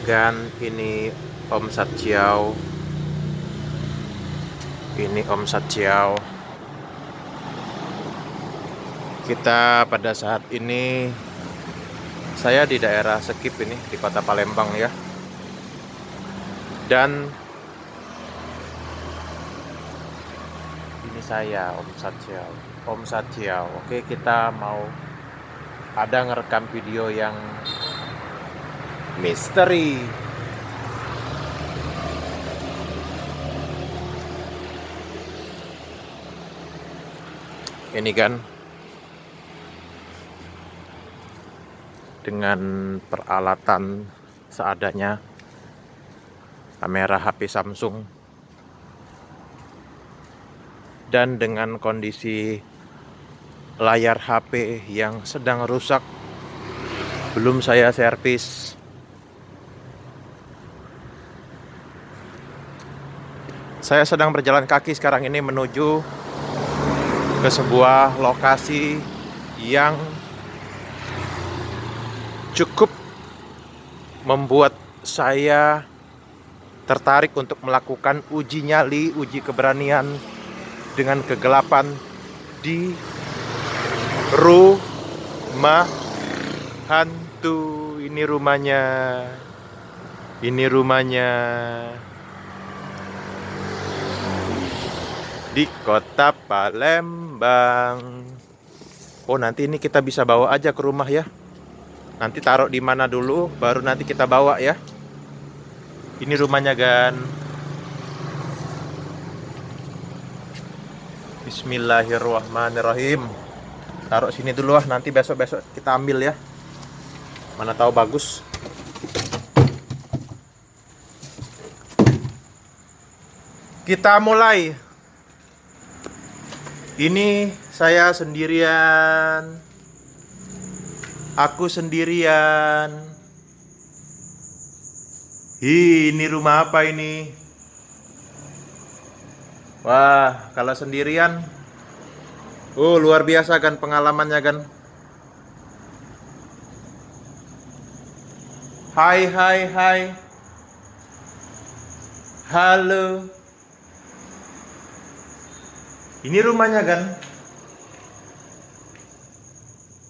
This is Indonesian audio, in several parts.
Gan, ini Om Satjiao. Ini Om Satjiao. Kita pada saat ini, saya di daerah Sekip ini, di kota Palembang ya. Dan ini saya, Om Satjiao. Om Satjiao. Oke, kita mau ada ngerekam video yang misteri. Ini kan dengan peralatan seadanya, kamera HP Samsung, dan dengan kondisi layar HP yang sedang rusak, belum saya servis. Saya sedang berjalan kaki sekarang ini menuju ke sebuah lokasi yang cukup membuat saya tertarik untuk melakukan uji nyali, uji keberanian dengan kegelapan di rumah hantu. Ini rumahnya. Ini rumahnya di kota Palembang. Oh, nanti ini kita bisa bawa aja ke rumah ya. Nanti taruh di mana dulu, baru nanti kita bawa ya. Ini rumahnya, Gan. Bismillahirrahmanirrahim. Taruh sini dulu lah, nanti besok-besok kita ambil ya. Mana tahu bagus. Kita mulai. Ini saya sendirian. Aku sendirian. Ini rumah apa ini? Wah, kalau sendirian, luar biasa kan pengalamannya kan. Hai, hai, hai. Halo. Ini rumahnya kan.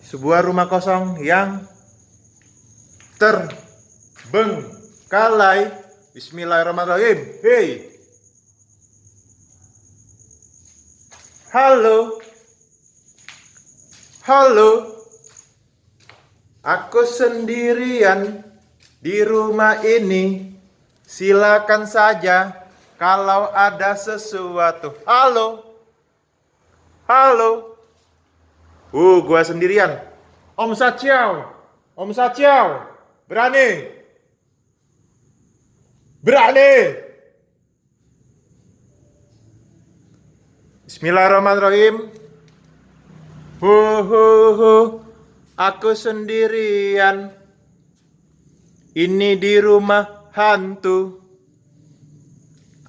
Sebuah rumah kosong yang terbengkalai. Bismillahirrahmanirrahim. Hei. Halo. Halo. Aku sendirian di rumah ini. Silakan saja kalau ada sesuatu. Halo. Halo. Gua sendirian. Om Satjiao. Om Satjiao. Berani. Berani. Bismillahirrahmanirrahim. Aku sendirian. Ini di rumah hantu.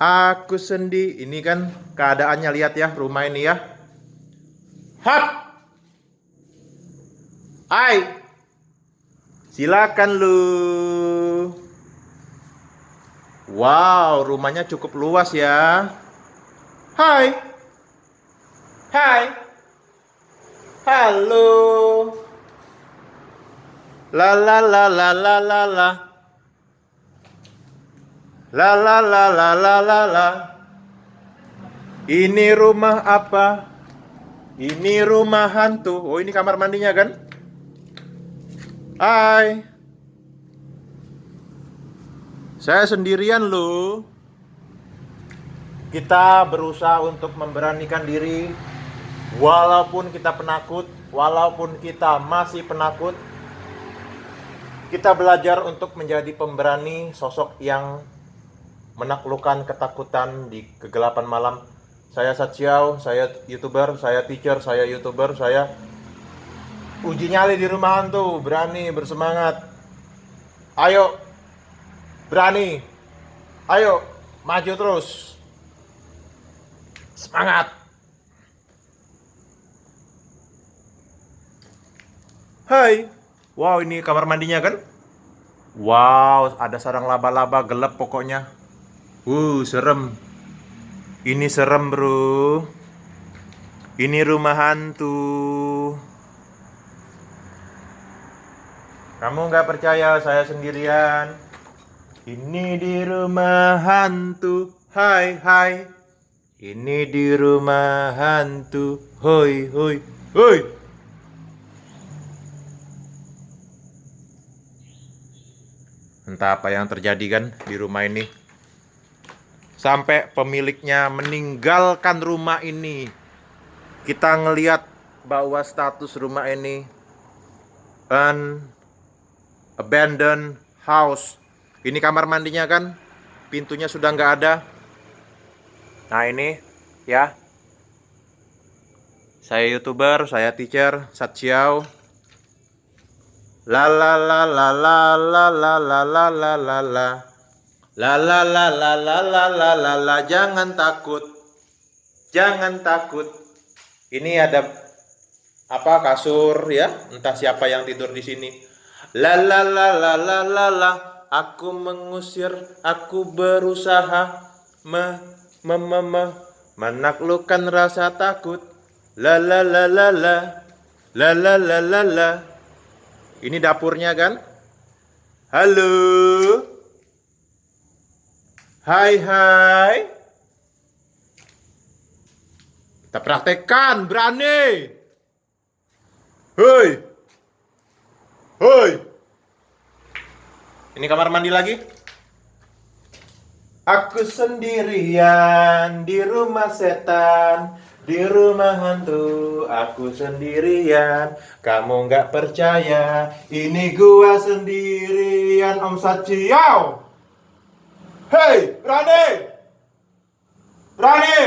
Aku sendiri. Ini kan keadaannya, lihat ya rumah ini ya. Hap. Hai. Silakan lu. Wow, rumahnya cukup luas ya. Hai. Hai. Halo. La la la la la la la. La la la la la la la. Ini rumah apa? Ini rumah hantu. Oh, ini kamar mandinya kan? Hai. Saya sendirian loh. Kita berusaha untuk memberanikan diri. Walaupun kita penakut, walaupun kita masih penakut, kita belajar untuk menjadi pemberani, sosok yang menaklukkan ketakutan di kegelapan malam. Saya Satjiao, saya YouTuber, saya teacher, saya YouTuber, saya uji nyali di rumah hantu. Berani, bersemangat. Ayo, berani. Ayo, maju terus. Semangat. Hai. Wow, ini kamar mandinya kan? Wow, ada sarang laba-laba gelap pokoknya. Serem. Ini serem, bro. Ini rumah hantu. Kamu nggak percaya saya sendirian? Ini di rumah hantu. Hai, hai. Ini di rumah hantu. Hoi, hoi, hoi. Entah apa yang terjadi kan di rumah ini. Sampai pemiliknya meninggalkan rumah ini. Kita ngelihat bahwa status rumah ini an abandoned house. Ini kamar mandinya kan, pintunya sudah nggak ada. Nah ini ya, saya YouTuber, saya teacher, Sat Xiao. La la la la la la la la la la la la. La la la la la la la la la. Jangan takut. Jangan takut. Ini ada apa, kasur ya? Entah siapa yang tidur di sini. La la la la la la la. Aku mengusir, aku berusaha menaklukkan rasa takut. La la la la la. La la la la la. Ini dapurnya kan? Halo. Hai hai. Kita praktekkan, berani. Hoi. Hoi. Ini kamar mandi lagi. Aku sendirian di rumah setan, di rumah hantu. Aku sendirian. Kamu nggak percaya? Ini gua sendirian, Om Sat Xiao. Hei, berani! Berani!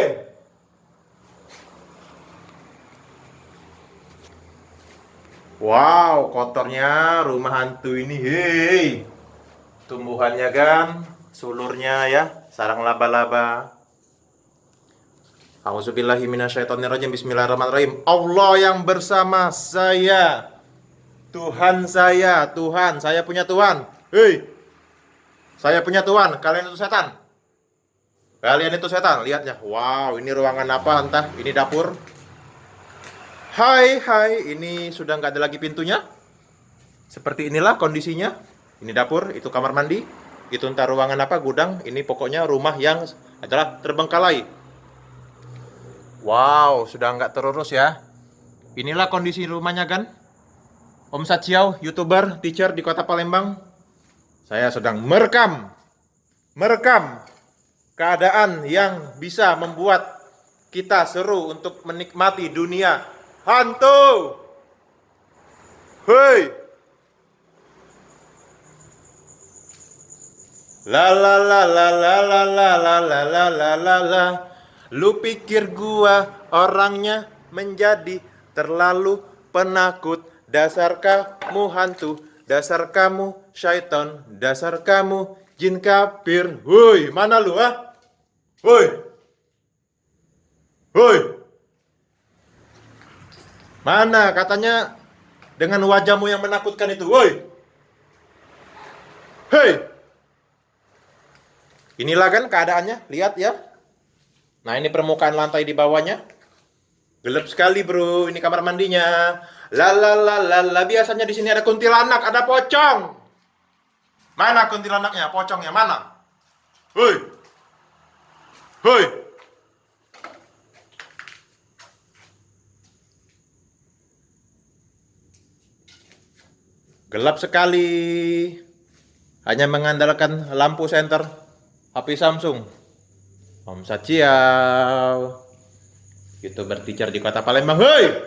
Wow, kotornya rumah hantu ini. Hei. Tumbuhannya kan, sulurnya ya, sarang laba-laba. Auzubillahi minasyaitonirrajim. Bismillahirrahmanirrahim. Allah yang bersama saya. Tuhan saya, Tuhan, saya punya Tuhan. Hei. Saya punya Tuhan, kalian itu setan. Kalian itu setan, lihat ya. Wow, ini ruangan apa entah, ini dapur. Hai, hai, ini sudah nggak ada lagi pintunya. Seperti inilah kondisinya. Ini dapur, itu kamar mandi. Itu entah ruangan apa, gudang. Ini pokoknya rumah yang adalah terbengkalai. Wow, sudah nggak terurus ya. Inilah kondisi rumahnya kan. Om Sat Xiao, YouTuber, teacher di kota Palembang. Saya sedang merekam keadaan yang bisa membuat kita seru untuk menikmati dunia hantu. Hei. La la la la la la la la la la la la la. Lu pikir gua orangnya menjadi terlalu penakut? Dasar kamu hantu, dasar kamu syaitan, dasar kamu jin kafir. Woi, mana lu ah? Woi. Woi. Mana katanya dengan wajahmu yang menakutkan itu? Woi. Hei. Inilah kan keadaannya, lihat ya. Nah, ini permukaan lantai di bawahnya. Gelap sekali, bro. Ini kamar mandinya. La la la la la. Biasanya di sini ada kuntilanak, ada pocong. Mana kuntilanaknya? Pocongnya mana? Hoi. Hoi. Gelap sekali. Hanya mengandalkan lampu senter HP Samsung. Om Sat Xiao, YouTuber teacher di kota Palembang. Hei.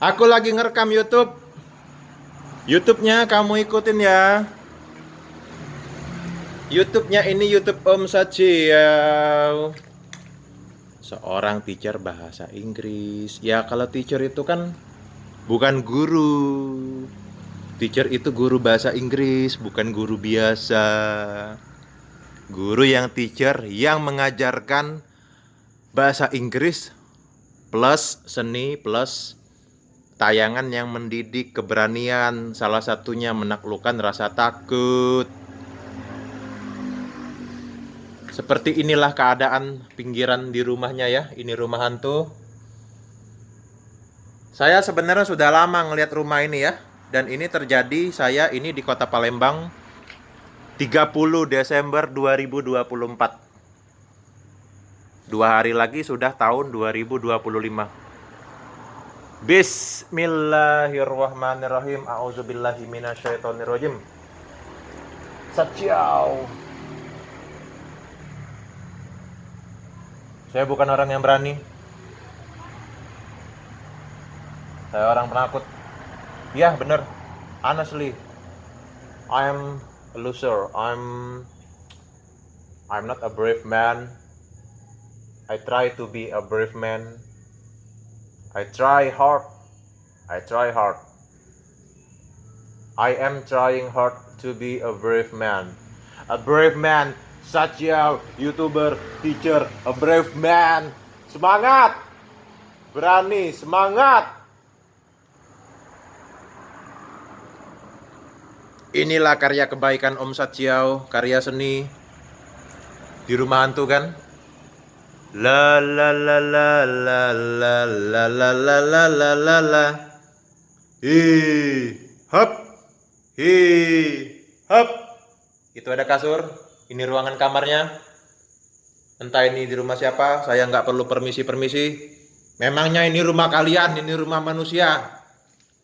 Aku lagi ngerekam YouTube. YouTube-nya kamu ikutin ya. YouTube-nya ini YouTube Om Sat Xiao. Seorang teacher bahasa Inggris. Ya kalau teacher itu kan bukan guru. Teacher itu guru bahasa Inggris, bukan guru biasa. Guru yang teacher yang mengajarkan bahasa Inggris plus seni plus tayangan yang mendidik keberanian, salah satunya menaklukkan rasa takut. Seperti inilah keadaan pinggiran di rumahnya ya. Ini rumah hantu. Saya sebenarnya sudah lama ngelihat rumah ini ya. Dan ini terjadi saya ini di kota Palembang 30 Desember 2024. 2 hari lagi sudah tahun 2025. Bismillahirrahmanirrahim. A'udzubillahi minasyaitonirrajim. Saciau. Saya bukan orang yang berani. Saya orang penakut. Ya bener. Honestly, I'm a loser. I'm not a brave man. I try to be a brave man. I try hard. I am trying hard to be a brave man. A brave man, such a YouTuber, teacher, a brave man. Semangat! Berani, semangat! Inilah karya kebaikan Om Satyau, karya seni di rumah hantu kan? La la la la la la la la la la la la la. Hi, hop. Hi, hop. Itu ada kasur. Ini ruangan kamarnya. Entah ini di rumah siapa, saya nggak perlu permisi-permisi. Memangnya ini rumah kalian, ini rumah manusia.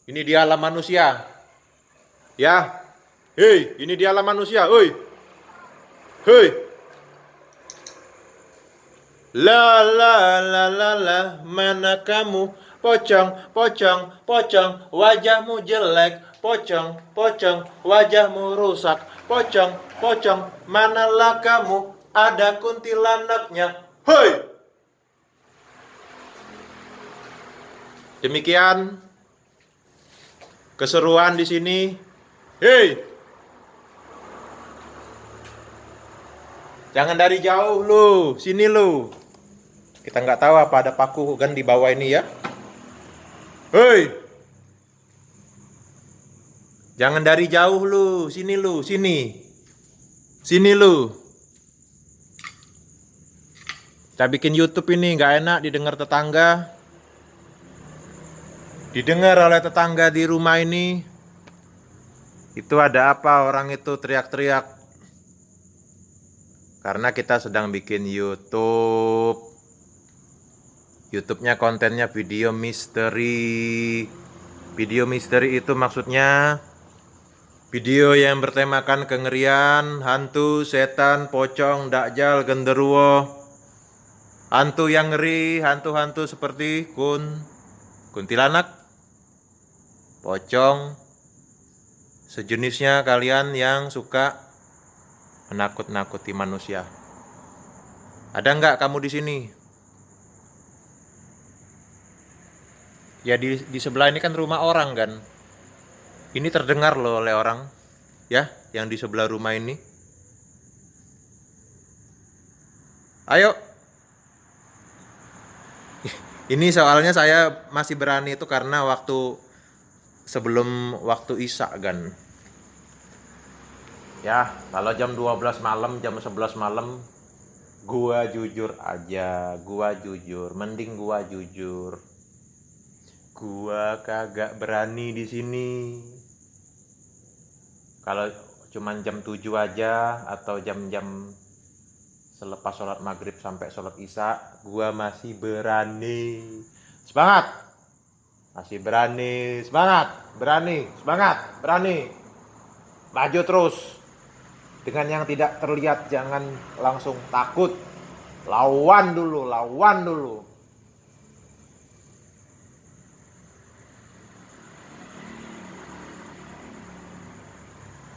Ini di alam manusia. Ya. Hei, ini di alam manusia. Oi. Hei. La la la la la, mana kamu? Pocong, pocong, pocong, wajahmu jelek. Pocong, pocong, wajahmu rusak. Pocong, pocong, manalah kamu? Ada kuntilanaknya. Hoi. Demikian keseruan di sini. Hei. Jangan dari jauh lu, sini lu. Kita nggak tahu apa ada paku kan di bawah ini ya. Hei. Jangan dari jauh lu, sini lu, sini. Sini lu. Kita bikin YouTube ini nggak enak didengar tetangga. Didengar oleh tetangga di rumah ini. Itu ada apa orang itu teriak-teriak? Karena kita sedang bikin YouTube. YouTube-nya kontennya video misteri. Video misteri itu maksudnya video yang bertemakan kengerian, hantu, setan, pocong, dakjal, genderuwo. Hantu yang ngeri, hantu-hantu seperti kuntilanak, pocong, sejenisnya kalian yang suka menakut-nakuti manusia. Ada nggak kamu di sini? Ya di sebelah ini kan rumah orang kan. Ini terdengar loh oleh orang, ya, yang di sebelah rumah ini. Ayo. Ini soalnya saya masih berani itu karena sebelum waktu Isya kan. Ya, kalau jam 12 malam, jam 11 malam, gua jujur aja, mending gua jujur. Gua kagak berani di sini. Kalau cuman jam 7 aja atau jam-jam selepas sholat maghrib sampai sholat Isya, gua masih berani. Semangat! Masih berani, semangat! Berani! Maju terus! Dengan yang tidak terlihat, jangan langsung takut. Lawan dulu.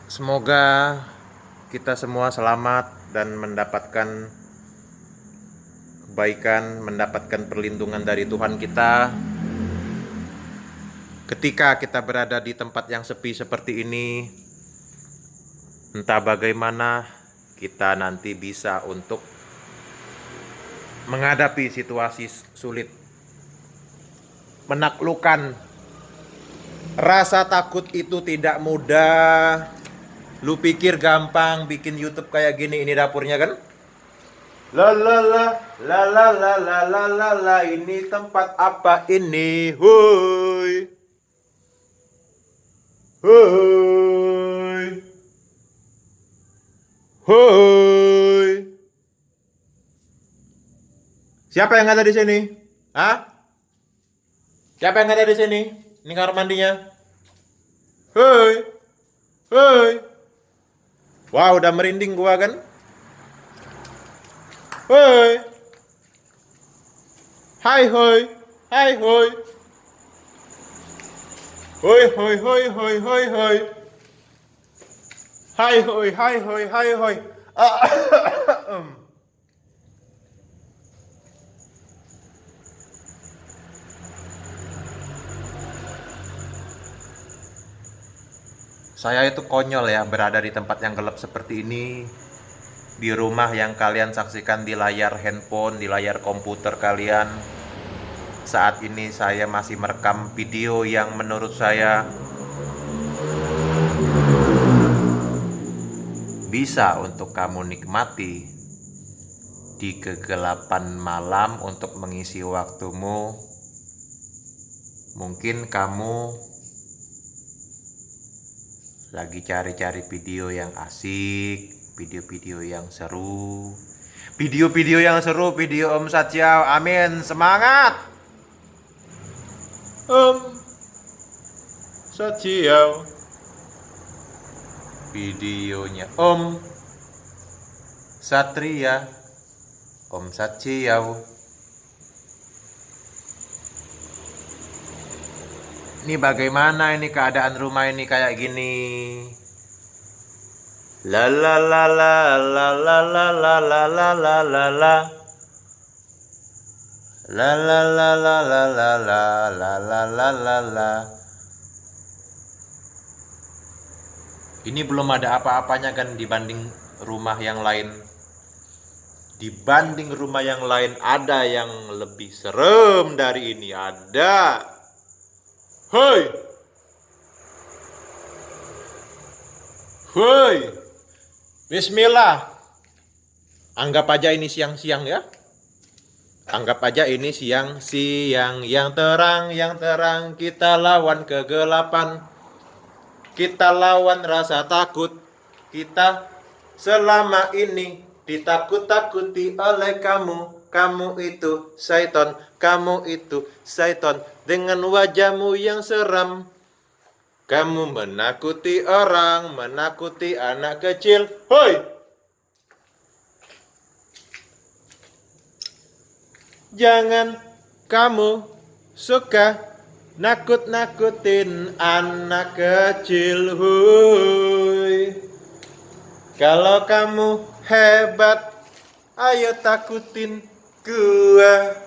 Semoga kita semua selamat dan mendapatkan kebaikan, mendapatkan perlindungan dari Tuhan kita. Ketika kita berada di tempat yang sepi seperti ini, entah bagaimana kita nanti bisa untuk menghadapi situasi sulit, menaklukkan Rasa takut itu tidak mudah. Lu pikir gampang bikin YouTube kayak gini, ini dapurnya kan? La la la la la la la la la la, ini tempat apa ini? Hoi. Hoi. Hoi. Siapa yang ada di sini? Hah? Siapa yang ada di sini? Ini kamar mandinya. Hoi. Hoi. Wah, udah merinding gua kan? Hoi. Hai hoi. Hai hoi. Hoi hoi hoi hoi hoi hoi. Hai hoi hai hoi hai hoi. Saya itu konyol ya berada di tempat yang gelap seperti ini. Di rumah yang kalian saksikan di layar handphone, di layar komputer kalian. Saat ini saya masih merekam video yang menurut saya bisa untuk kamu nikmati di kegelapan malam untuk mengisi waktumu. Mungkin kamu lagi cari-cari video yang asik, video-video yang seru, video-video yang seru, video Om Sajiao. Amin, semangat Om Sajiao. Videonya Om Satria, Om Sajiao. Ini bagaimana ini keadaan rumah ini kayak gini? La la la la la la la la la la la la la. La la la la la la la la la la la la. Ini belum ada apa-apanya kan dibanding rumah yang lain. Dibanding rumah yang lain ada yang lebih serem dari ini, ada. Hoi. Hoi. Bismillah. Anggap aja ini siang-siang ya. Anggap aja ini siang-siang yang terang kita lawan kegelapan. Kita lawan rasa takut. Kita selama ini ditakut-takuti oleh kamu. Kamu itu syaiton, kamu itu syaiton. Dengan wajahmu yang seram, kamu menakuti orang, menakuti anak kecil. Hoi! Jangan kamu suka nakut-nakutin anak kecil. Hoi! Kalau kamu hebat, ayo takutin gua.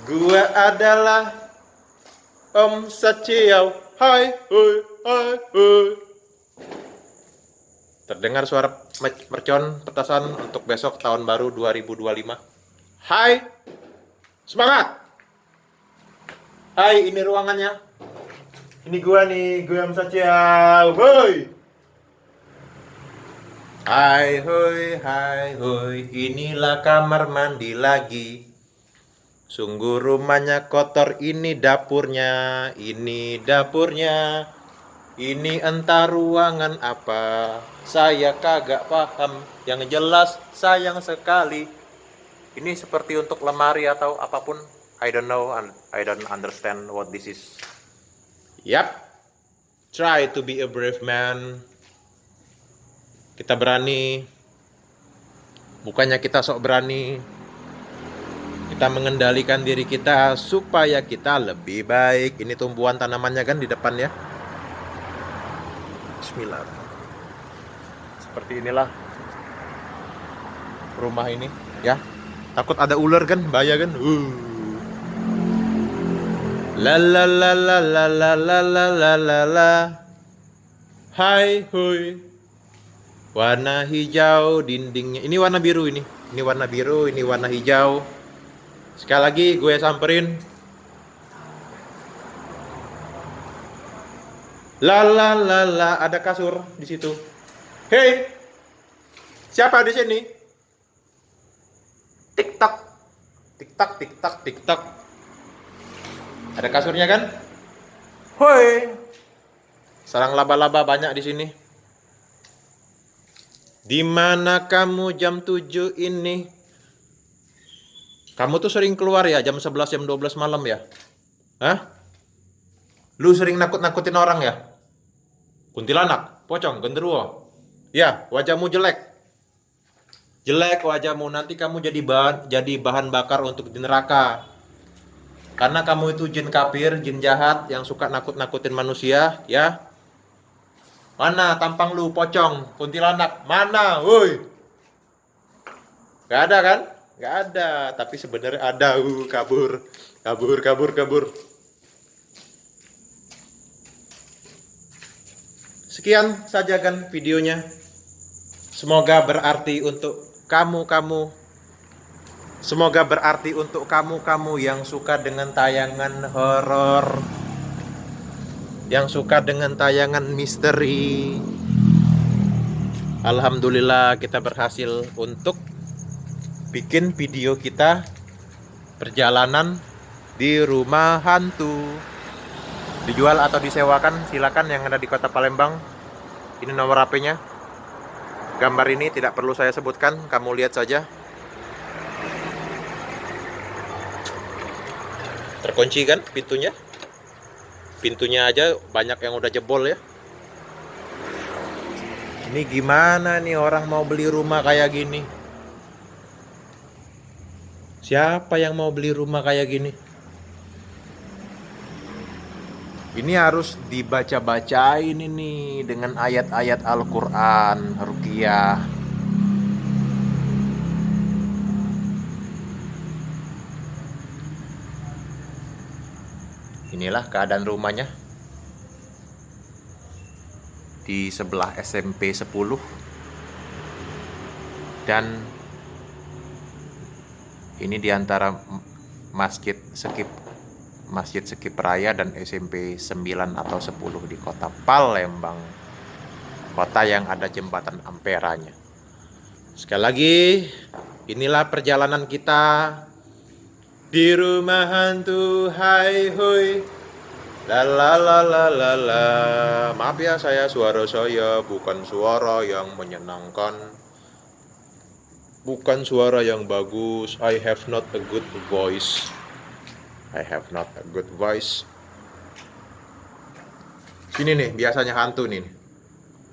Gua adalah Om Sajiao. Hai, hoi, hai, hoi. Terdengar suara mercon petasan untuk besok tahun baru 2025. Hai, semangat. Hai, ini ruangannya. Ini gua nih, gua Om Sajiao. Hoi. Hai, hoi, inilah kamar mandi lagi. Sungguh rumahnya kotor, ini dapurnya, ini dapurnya. Ini entah ruangan apa, saya kagak paham. Yang jelas sayang sekali. Ini seperti untuk lemari atau apapun. I don't know, I don't understand what this is. Yap, try to be a brave man. Kita berani. Bukannya kita sok berani. Kita mengendalikan diri kita supaya kita lebih baik. Ini tumbuhan tanamannya kan di depan ya. Bismillah. Seperti inilah rumah ini ya. Takut ada ular kan, bahaya kan. La la la la la la la la la la la. Hai hui. Warna hijau dindingnya. Ini warna biru ini. Ini warna biru, ini warna hijau. Sekali lagi gue samperin. La la la la, ada kasur di situ. Hei, siapa di sini? Tik-tak, tik-tak, tik-tak, tik-tak. Ada kasurnya kan? Hoi. Sarang laba-laba banyak di sini. Di mana kamu jam 7 ini? Kamu tuh sering keluar ya jam 11, jam 12 malam ya? Hah? Lu sering nakut-nakutin orang ya? Kuntilanak, pocong, genderuwo. Ya, wajahmu jelek. Jelek wajahmu, nanti kamu jadi bahan bakar untuk di neraka. Karena kamu itu jin kafir, jin jahat yang suka nakut-nakutin manusia, ya. Mana tampang lu, pocong, kuntilanak? Mana, woi? Gak ada kan? Gak ada, tapi sebenarnya ada. Kabur, kabur, kabur, kabur. Sekian saja kan videonya. Semoga berarti untuk kamu-kamu. Semoga berarti untuk kamu-kamu yang suka dengan tayangan horor, yang suka dengan tayangan misteri. Alhamdulillah kita berhasil untuk bikin video kita perjalanan di rumah hantu. Dijual atau disewakan silakan yang ada di Kota Palembang. Ini nomor HP-nya. Gambar ini tidak perlu saya sebutkan, kamu lihat saja. Terkunci kan pintunya? Pintunya aja banyak yang udah jebol ya. Ini gimana nih orang mau beli rumah kayak gini? Siapa yang mau beli rumah kayak gini? Ini harus dibaca-bacain ini dengan ayat-ayat Al-Quran, Ruqyah. Inilah keadaan rumahnya. Di sebelah SMP 10. Dan ini diantara Masjid Sekip Raya dan SMP 9 atau 10 di Kota Palembang. Kota yang ada jembatan Amperanya. Sekali lagi, inilah perjalanan kita di rumah hantu. Hai hoi. La la la la la la. Maaf ya, suara saya bukan suara yang menyenangkan. Bukan suara yang bagus. I have not a good voice. I have not a good voice. Sini nih, biasanya hantu nih.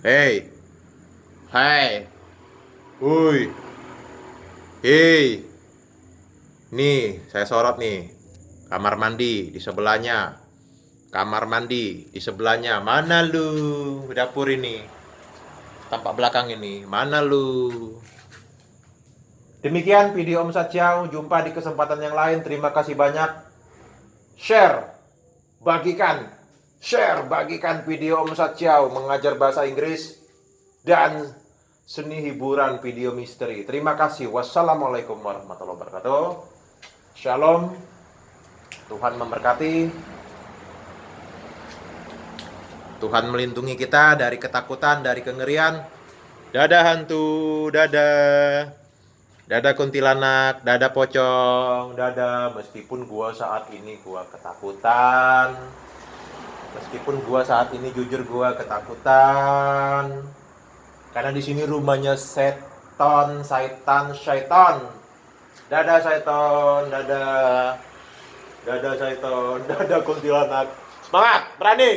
Hey. Hai. Woi. Hey. Nih, saya sorot nih. Kamar mandi di sebelahnya. Kamar mandi di sebelahnya. Mana lu? Dapur ini. Tampak belakang ini. Mana lu? Demikian video Om Saciau. Jumpa di kesempatan yang lain. Terima kasih banyak. Share, bagikan video Om Saciau mengajar bahasa Inggris dan seni hiburan video misteri. Terima kasih. Wassalamualaikum warahmatullahi wabarakatuh. Shalom. Tuhan memberkati. Tuhan melindungi kita dari ketakutan, dari kengerian. Dadah hantu, dadah. Dadah kuntilanak, dadah pocong, dadah. Meskipun gua saat ini gua ketakutan. Meskipun gua saat ini jujur gua ketakutan. Karena di sini rumahnya setan, syaitan. Dadah syaitan, dadah. Dadah syaitan, dadah kuntilanak. Semangat, berani.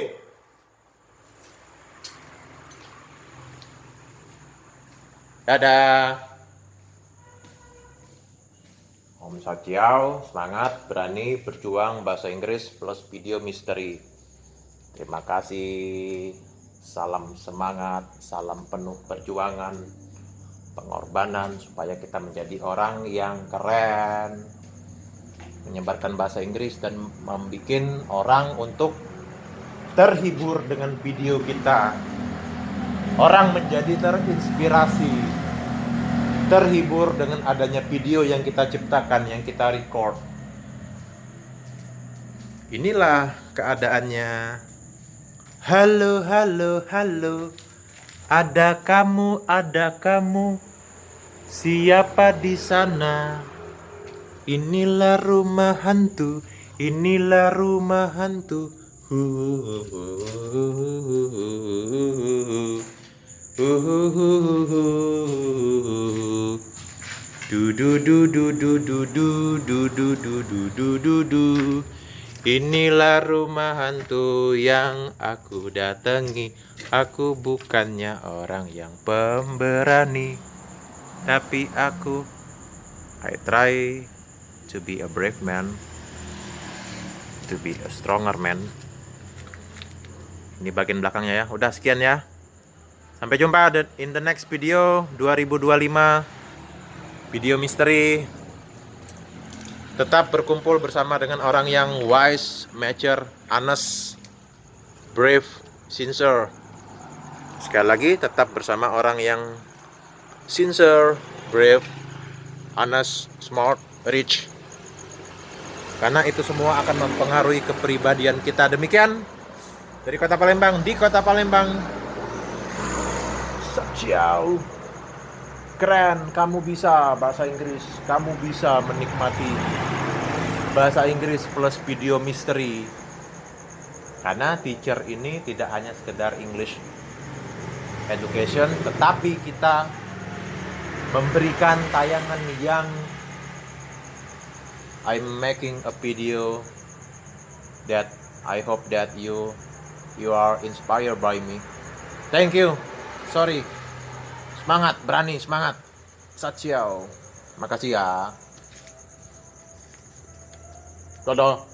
Dadah. Om Saciau, semangat, berani, berjuang, bahasa Inggris plus video misteri. Terima kasih. Salam semangat, salam penuh perjuangan, pengorbanan supaya kita menjadi orang yang keren. Menyebarkan bahasa Inggris dan membuat orang untuk terhibur dengan video kita. Orang menjadi terinspirasi, terhibur dengan adanya video yang kita ciptakan, yang kita record. Inilah keadaannya. Halo, halo, halo. Ada kamu. Siapa di sana? Inilah rumah hantu. Inilah rumah hantu. Du du du du du du du du du du du du du du. Inilah rumah hantu yang aku datangi. Aku bukannya orang yang pemberani, tapi I try to be a brave man, to be a stronger man. Ini bagian belakangnya ya. Udah sekian ya. Sampai jumpa in the next video 2025. Video misteri. Tetap berkumpul bersama dengan orang yang wise, mature, honest, brave, sincere. Sekali lagi, tetap bersama orang yang sincere, brave, honest, smart, rich. Karena itu semua akan mempengaruhi kepribadian kita. Demikian dari Kota Palembang, di Kota Palembang. Ciao. Keren, kamu bisa bahasa Inggris, kamu bisa menikmati bahasa Inggris plus video misteri. Karena teacher ini tidak hanya sekedar English education, tetapi kita memberikan tayangan yang I'm making a video that I hope that you are inspired by me. Thank you. Sorry. Semangat, berani, semangat. Satsiao. Makasih ya. Dodo.